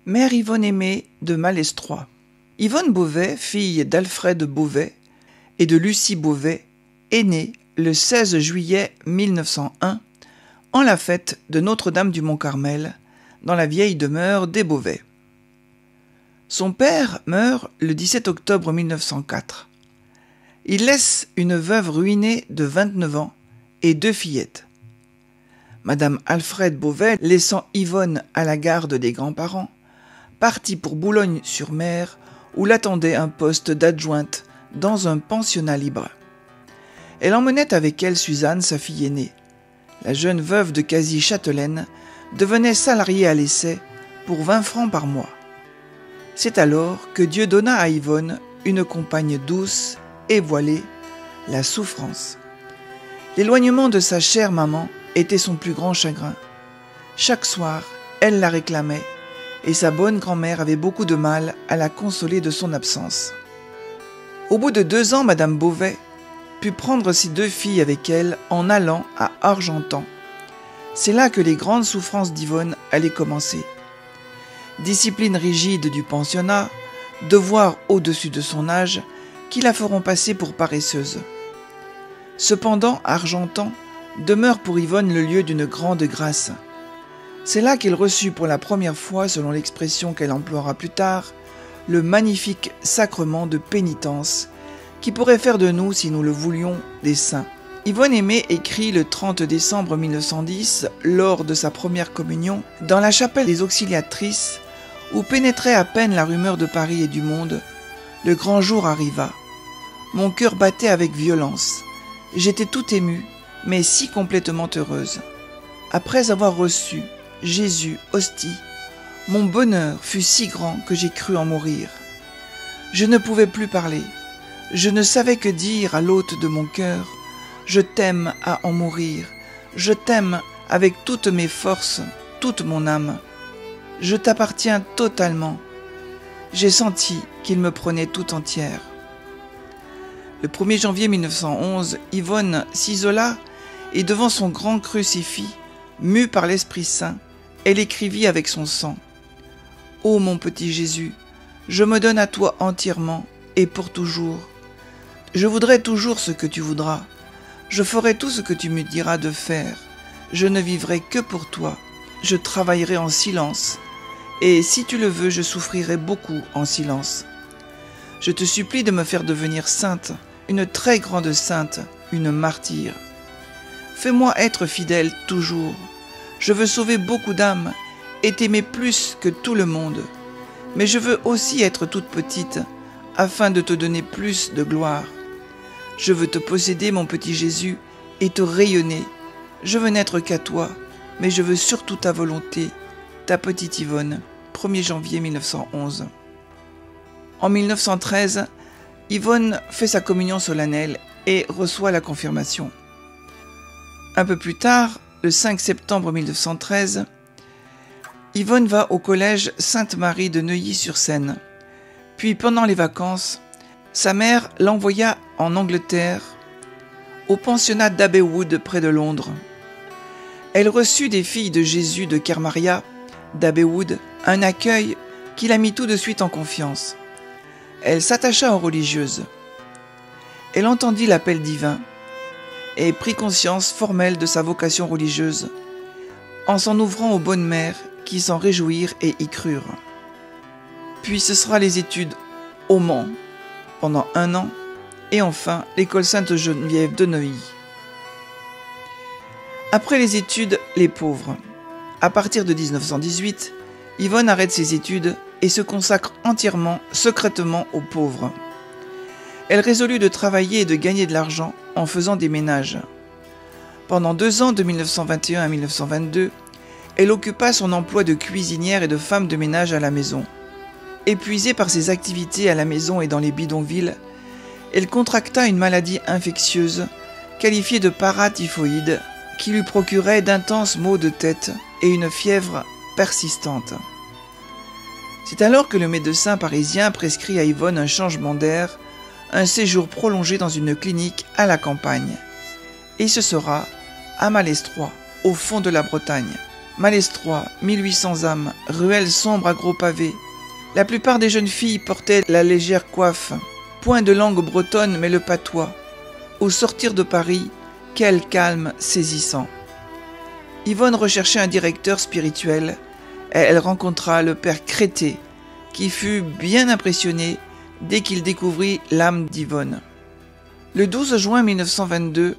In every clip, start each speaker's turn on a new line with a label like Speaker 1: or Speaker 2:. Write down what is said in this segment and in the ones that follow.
Speaker 1: Mère Yvonne Aimée de Malestroit. Yvonne Beauvais, fille d'Alfred Beauvais et de Lucie Beauvais, est née le 16 juillet 1901 en la fête de Notre-Dame du Mont-Carmel, dans la vieille demeure des Beauvais. Son père meurt le 17 octobre 1904. Il laisse une veuve ruinée de 29 ans et 2 fillettes. Madame Alfred Beauvais, laissant Yvonne à la garde des grands-parents, partit pour Boulogne-sur-Mer, où l'attendait un poste d'adjointe dans un pensionnat libre. Elle emmenait avec elle Suzanne, sa fille aînée. La jeune veuve de quasi-châtelaine devenait salariée à l'essai pour 20 francs par mois. C'est alors que Dieu donna à Yvonne une compagne douce et voilée, la souffrance. L'éloignement de sa chère maman était son plus grand chagrin. Chaque soir, elle la réclamait, et sa bonne grand-mère avait beaucoup de mal à la consoler de son absence. Au bout de 2 ans, Madame Beauvais put prendre ses 2 filles avec elle en allant à Argentan. C'est là que les grandes souffrances d'Yvonne allaient commencer. Discipline rigide du pensionnat, devoirs au-dessus de son âge, qui la feront passer pour paresseuse. Cependant, Argentan demeure pour Yvonne le lieu d'une grande grâce. C'est là qu'elle reçut pour la première fois, selon l'expression qu'elle emploiera plus tard, le magnifique sacrement de pénitence qui pourrait faire de nous, si nous le voulions, des saints. Yvonne Aimée écrit le 30 décembre 1910, lors de sa première communion, dans la chapelle des Auxiliatrices, où pénétrait à peine la rumeur de Paris et du monde, le grand jour arriva. Mon cœur battait avec violence. J'étais tout émue, mais si complètement heureuse. Après avoir reçu Jésus, hostie, mon bonheur fut si grand que j'ai cru en mourir. Je ne pouvais plus parler. Je ne savais que dire à l'hôte de mon cœur. Je t'aime à en mourir. Je t'aime avec toutes mes forces, toute mon âme. Je t'appartiens totalement. J'ai senti qu'il me prenait tout entière. Le 1er janvier 1911, Yvonne s'isola et devant son grand crucifix, mue par l'Esprit Saint, elle écrivit avec son sang. « Ô mon petit Jésus, je me donne à toi entièrement et pour toujours. Je voudrai toujours ce que tu voudras. Je ferai tout ce que tu me diras de faire. Je ne vivrai que pour toi. Je travaillerai en silence. Et si tu le veux, je souffrirai beaucoup en silence. Je te supplie de me faire devenir sainte, une très grande sainte, une martyre. Fais-moi être fidèle toujours. Je veux sauver beaucoup d'âmes et t'aimer plus que tout le monde. Mais je veux aussi être toute petite, afin de te donner plus de gloire. Je veux te posséder, mon petit Jésus, et te rayonner. Je veux n'être qu'à toi, mais je veux surtout ta volonté. Ta petite Yvonne, 1er janvier 1911. En 1913, Yvonne fait sa communion solennelle et reçoit la confirmation. Un peu plus tard, le 5 septembre 1913, Yvonne va au collège Sainte-Marie de Neuilly-sur-Seine. Puis, pendant les vacances, sa mère l'envoya en Angleterre, au pensionnat d'Abbey Wood près de Londres. Elle reçut des filles de Jésus de Kermaria, d'Abbey Wood, un accueil qui la mit tout de suite en confiance. Elle s'attacha aux religieuses. Elle entendit l'appel divin et prit conscience formelle de sa vocation religieuse, en s'en ouvrant aux bonnes mères qui s'en réjouirent et y crurent. Puis ce sera les études au Mans pendant 1 an, et enfin l'école Sainte-Geneviève de Neuilly. Après les études, les pauvres. À partir de 1918, Yvonne arrête ses études et se consacre entièrement, secrètement aux pauvres. Elle résolut de travailler et de gagner de l'argent en faisant des ménages. Pendant 2 ans, de 1921 à 1922, elle occupa son emploi de cuisinière et de femme de ménage à la maison. Épuisée par ses activités à la maison et dans les bidonvilles, elle contracta une maladie infectieuse qualifiée de paratyphoïde qui lui procurait d'intenses maux de tête et une fièvre persistante. C'est alors que le médecin parisien prescrit à Yvonne un changement d'air, un séjour prolongé dans une clinique à la campagne. Et ce sera à Malestroit, au fond de la Bretagne. Malestroit, 1800 âmes, ruelle sombre à gros pavés. La plupart des jeunes filles portaient la légère coiffe. Point de langue bretonne mais le patois. Au sortir de Paris, quel calme saisissant. Yvonne recherchait un directeur spirituel. Elle rencontra le père Crété, qui fut bien impressionné dès qu'il découvrit l'âme d'Yvonne. Le 12 juin 1922,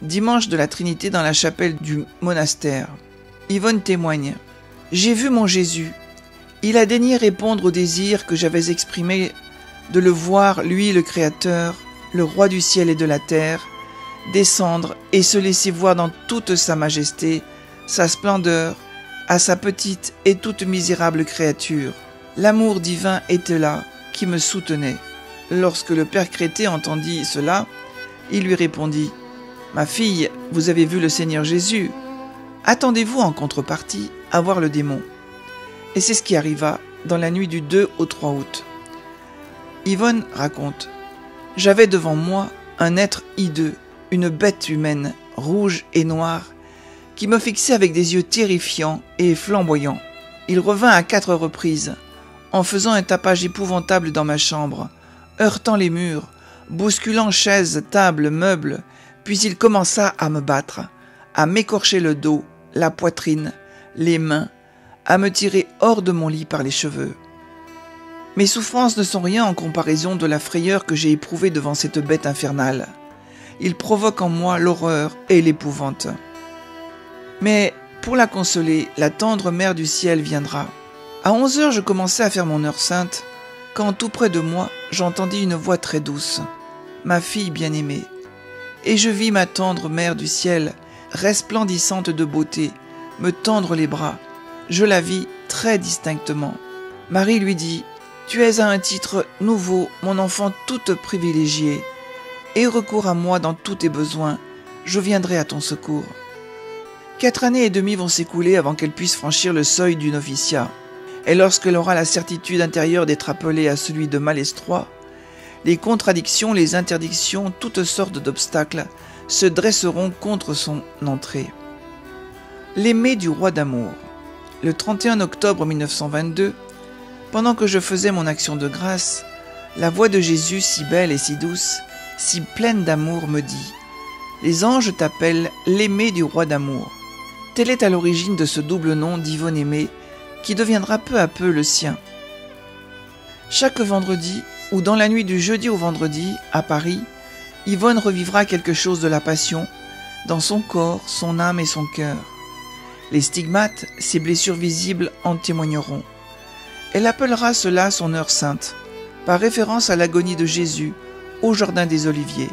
Speaker 1: dimanche de la Trinité dans la chapelle du monastère, Yvonne témoigne « J'ai vu mon Jésus. Il a daigné répondre au désir que j'avais exprimé de le voir, lui le Créateur, le Roi du ciel et de la terre, descendre et se laisser voir dans toute sa majesté, sa splendeur, à sa petite et toute misérable créature. L'amour divin était là, qui me soutenait. » Lorsque le père Crété entendit cela, il lui répondit « Ma fille, vous avez vu le Seigneur Jésus. Attendez-vous en contrepartie à voir le démon. » Et c'est ce qui arriva dans la nuit du 2 au 3 août. Yvonne raconte « J'avais devant moi un être hideux, une bête humaine, rouge et noire, qui me fixait avec des yeux terrifiants et flamboyants. Il revint à 4 reprises, en faisant un tapage épouvantable dans ma chambre, heurtant les murs, bousculant chaises, tables, meubles, puis il commença à me battre, à m'écorcher le dos, la poitrine, les mains, à me tirer hors de mon lit par les cheveux. Mes souffrances ne sont rien en comparaison de la frayeur que j'ai éprouvée devant cette bête infernale. Il provoque en moi l'horreur et l'épouvante. Mais pour la consoler, la tendre mère du ciel viendra. À 11h, je commençais à faire mon heure sainte, quand tout près de moi, j'entendis une voix très douce, ma fille bien-aimée. Et je vis ma tendre mère du ciel, resplendissante de beauté, me tendre les bras. Je la vis très distinctement. Marie lui dit « Tu es à un titre nouveau, mon enfant toute privilégiée. Aie recours à moi dans tous tes besoins, je viendrai à ton secours. » 4 années et demie vont s'écouler avant qu'elle puisse franchir le seuil du noviciat. Et lorsqu'elle aura la certitude intérieure d'être appelée à celui de Malestroit, les contradictions, les interdictions, toutes sortes d'obstacles se dresseront contre son entrée. L'aimé du roi d'amour. Le 31 octobre 1922, pendant que je faisais mon action de grâce, la voix de Jésus, si belle et si douce, si pleine d'amour, me dit « Les anges t'appellent l'aimé du roi d'amour. » Telle est à l'origine de ce double nom d'Yvonne Aimée, qui deviendra peu à peu le sien. Chaque vendredi, ou dans la nuit du jeudi au vendredi, à Paris, Yvonne revivra quelque chose de la passion, dans son corps, son âme et son cœur. Les stigmates, ses blessures visibles, en témoigneront. Elle appellera cela son heure sainte, par référence à l'agonie de Jésus au Jardin des Oliviers,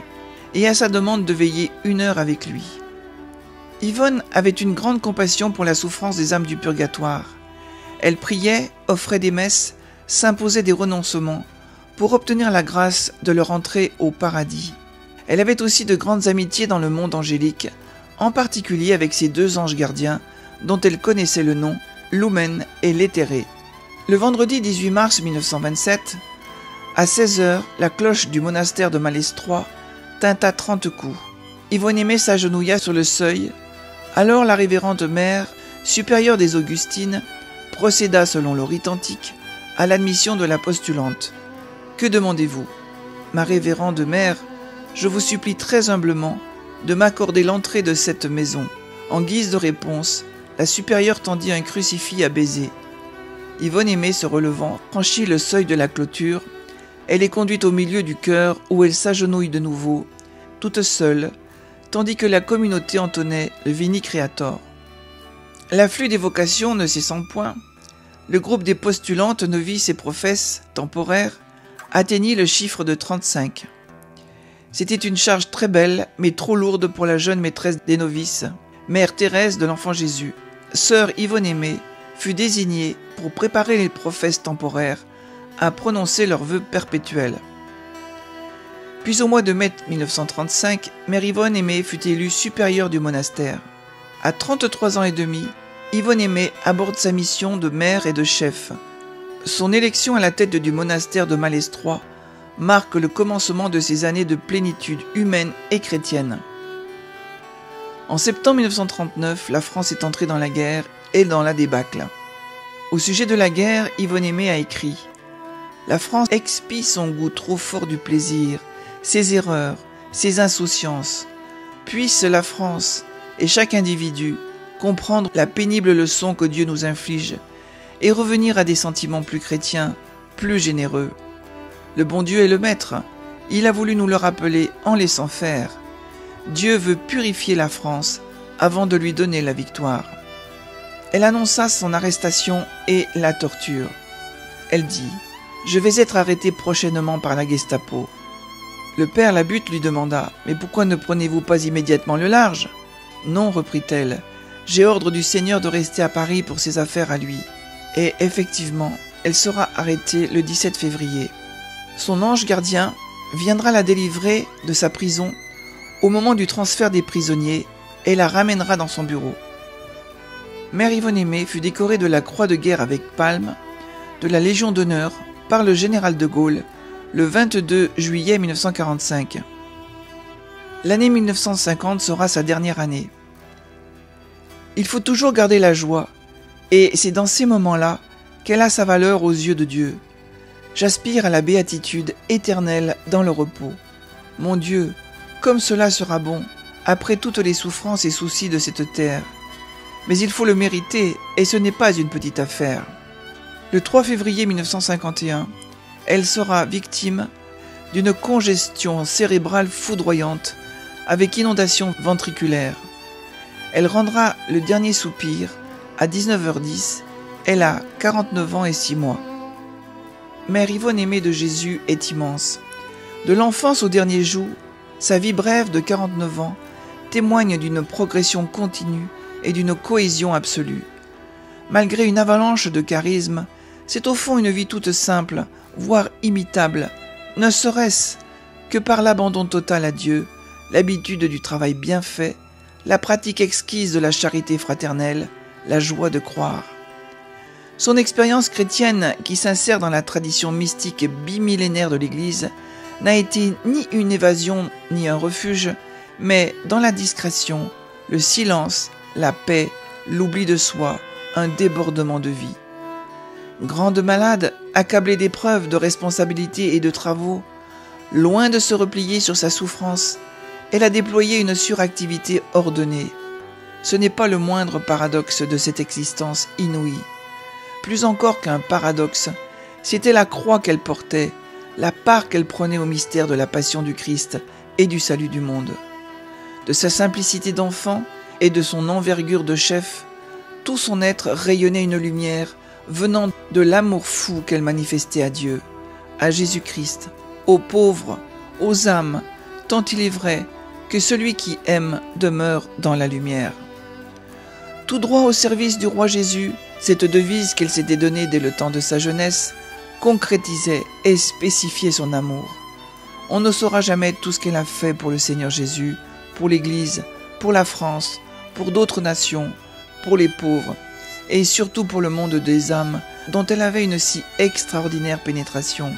Speaker 1: et à sa demande de veiller 1 heure avec lui. Yvonne avait une grande compassion pour la souffrance des âmes du purgatoire. Elle priait, offrait des messes, s'imposait des renoncements pour obtenir la grâce de leur entrée au paradis. Elle avait aussi de grandes amitiés dans le monde angélique, en particulier avec ses 2 anges gardiens, dont elle connaissait le nom, Lumen et Léthéré. Le vendredi 18 mars 1927, à 16h, la cloche du monastère de Malestroit tinta 30 coups. Yvonne Aimée s'agenouilla sur le seuil. Alors la révérende mère, supérieure des Augustines, procéda selon le rite antique à l'admission de la postulante. « Que demandez-vous ? Ma révérende mère, je vous supplie très humblement de m'accorder l'entrée de cette maison. » En guise de réponse, la supérieure tendit un crucifix à baiser. Yvonne Aimée, se relevant, franchit le seuil de la clôture. Elle est conduite au milieu du chœur où elle s'agenouille de nouveau, toute seule, tandis que la communauté entonnait le Vini Creator. L'afflux des vocations ne cessant point, le groupe des postulantes, novices et professes temporaires atteignit le chiffre de 35. C'était une charge très belle, mais trop lourde pour la jeune maîtresse des novices, Mère Thérèse de l'Enfant Jésus. Sœur Yvonne Aimée fut désignée pour préparer les professes temporaires à prononcer leurs vœux perpétuels. Puis au mois de mai 1935, Mère Yvonne Aimée fut élue supérieure du monastère. À 33 ans et demi, Yvonne Aimée aborde sa mission de mère et de chef. Son élection à la tête du monastère de Malestroit marque le commencement de ses années de plénitude humaine et chrétienne. En septembre 1939, la France est entrée dans la guerre et dans la débâcle. Au sujet de la guerre, Yvonne Aimée a écrit « La France expie son goût trop fort du plaisir, ses erreurs, ses insouciances. Puisse la France et chaque individu comprendre la pénible leçon que Dieu nous inflige et revenir à des sentiments plus chrétiens, plus généreux. Le bon Dieu est le maître, il a voulu nous le rappeler en laissant faire. Dieu veut purifier la France avant de lui donner la victoire. » Elle annonça son arrestation et la torture. Elle dit « Je vais être arrêtée prochainement par la Gestapo. » Le père Labutte lui demanda « Mais pourquoi ne prenez-vous pas immédiatement le large ?»« Non, reprit-elle, j'ai ordre du Seigneur de rester à Paris pour ses affaires à lui. » Et effectivement, elle sera arrêtée le 17 février. Son ange gardien viendra la délivrer de sa prison au moment du transfert des prisonniers et la ramènera dans son bureau. Mère Yvonne Aimée fut décorée de la Croix de guerre avec palme, de la Légion d'honneur par le général de Gaulle le 22 juillet 1945. L'année 1950 sera sa dernière année. Il faut toujours garder la joie, et c'est dans ces moments-là qu'elle a sa valeur aux yeux de Dieu. J'aspire à la béatitude éternelle dans le repos. Mon Dieu, comme cela sera bon, après toutes les souffrances et soucis de cette terre. Mais il faut le mériter, et ce n'est pas une petite affaire. Le 3 février 1951, elle sera victime d'une congestion cérébrale foudroyante avec inondation ventriculaire. Elle rendra le dernier soupir à 19h10, elle a 49 ans et 6 mois. Mère Yvonne Aimée de Jésus est immense. De l'enfance au dernier jour, sa vie brève de 49 ans témoigne d'une progression continue et d'une cohésion absolue. Malgré une avalanche de charisme, c'est au fond une vie toute simple, voire imitable, ne serait-ce que par l'abandon total à Dieu, l'habitude du travail bien fait, la pratique exquise de la charité fraternelle, la joie de croire. Son expérience chrétienne, qui s'insère dans la tradition mystique bimillénaire de l'Église, n'a été ni une évasion ni un refuge, mais dans la discrétion, le silence, la paix, l'oubli de soi, un débordement de vie. Grande malade, accablée d'épreuves, de responsabilités et de travaux, loin de se replier sur sa souffrance, elle a déployé une suractivité ordonnée. Ce n'est pas le moindre paradoxe de cette existence inouïe. Plus encore qu'un paradoxe, c'était la croix qu'elle portait, la part qu'elle prenait au mystère de la passion du Christ et du salut du monde. De sa simplicité d'enfant et de son envergure de chef, tout son être rayonnait une lumière venant de l'amour fou qu'elle manifestait à Dieu, à Jésus-Christ, aux pauvres, aux âmes, tant il est vrai que celui qui aime demeure dans la lumière. Tout droit au service du roi Jésus, cette devise qu'elle s'était donnée dès le temps de sa jeunesse, concrétisait et spécifiait son amour. On ne saura jamais tout ce qu'elle a fait pour le Seigneur Jésus, pour l'Église, pour la France, pour d'autres nations, pour les pauvres, et surtout pour le monde des âmes, dont elle avait une si extraordinaire pénétration.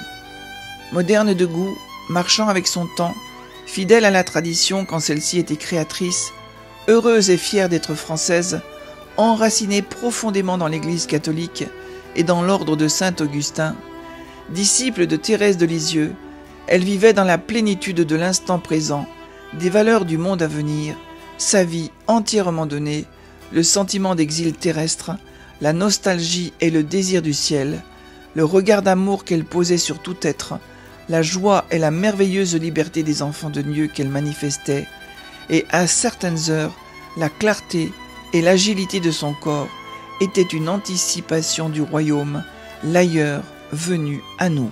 Speaker 1: Moderne de goût, marchant avec son temps, fidèle à la tradition quand celle-ci était créatrice, heureuse et fière d'être française, enracinée profondément dans l'Église catholique et dans l'ordre de Saint-Augustin, disciple de Thérèse de Lisieux, elle vivait dans la plénitude de l'instant présent, des valeurs du monde à venir, sa vie entièrement donnée, le sentiment d'exil terrestre, la nostalgie et le désir du ciel, le regard d'amour qu'elle posait sur tout être, la joie et la merveilleuse liberté des enfants de Dieu qu'elle manifestait, et à certaines heures, la clarté et l'agilité de son corps étaient une anticipation du royaume, l'ailleurs venu à nous.